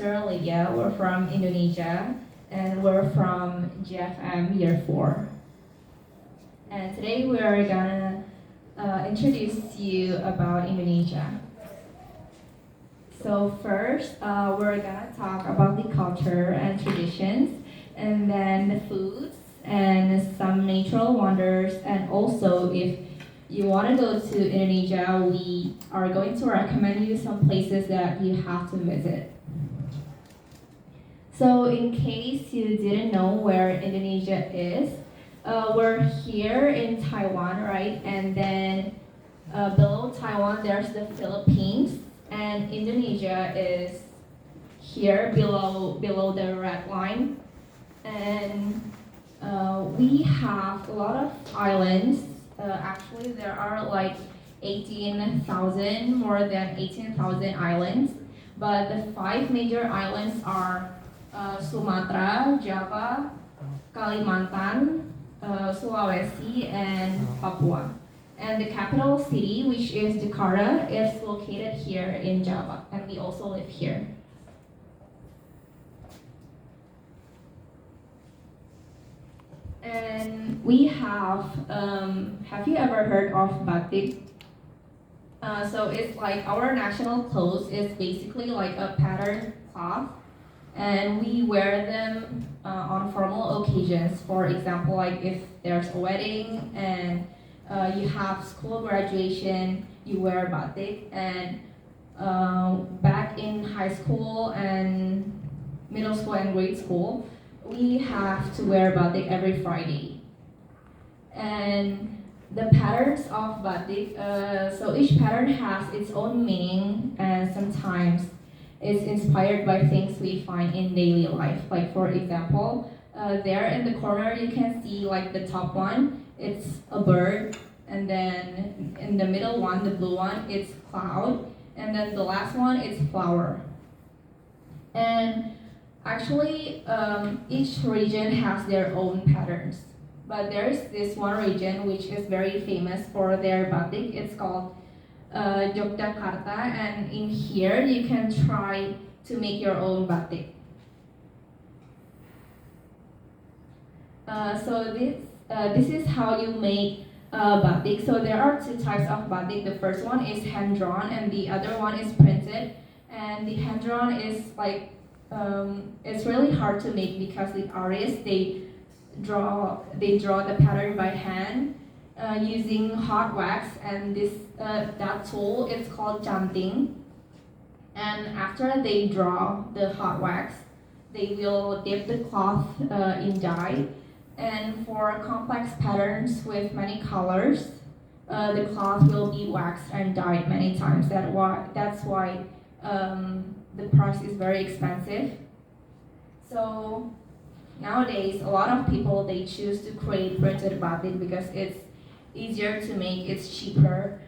Lydia. We're from Indonesia, and we're from GFM Year 4. And today we are gonna introduce you about Indonesia. So first, we're gonna talk about the culture and traditions, and then the foods and some natural wonders, and also if you want to go to Indonesia, we are going to recommend you some places that you have to visit. So in case you didn't know where Indonesia is, we're here in Taiwan, right? And then below Taiwan, there's the Philippines, and Indonesia is here below the red line. And we have a lot of islands. Actually, there are like 18,000, more than 18,000 islands. But the five major islands are Sumatra, Java, Kalimantan, Sulawesi, and Papua. And the capital city, which is Jakarta, is located here in Java, and we also live here. And we have you ever heard of batik? So it's like our national clothes is basically like a patterned cloth, and we wear them on formal occasions. For example, like if there's a wedding and you have school graduation, you wear batik. And back in high school and middle school and grade school, we have to wear batik every Friday. And the patterns of batik, so each pattern has its own meaning, and sometimes it's inspired by things we find in daily life. Like for example, there in the corner you can see like the top one, it's a bird, and then in the middle one, the blue one, it's cloud, and then the last one is flower. And actually, each region has their own patterns. But there's this one region which is very famous for their batik. It's called Yogyakarta, and in here you can try to make your own batik. So this is how you make batik. So there are two types of batik. The first one is hand drawn, and the other one is printed. And the hand drawn is like it's really hard to make because the artists they draw the pattern by hand using hot wax, and that tool is called canting. And after they draw the hot wax, they will dip the cloth in dye. And for complex patterns with many colors, the cloth will be waxed and dyed many times. That's why the price is very expensive. So nowadays, a lot of people they choose to create printed batik because it's easier to make, it's cheaper,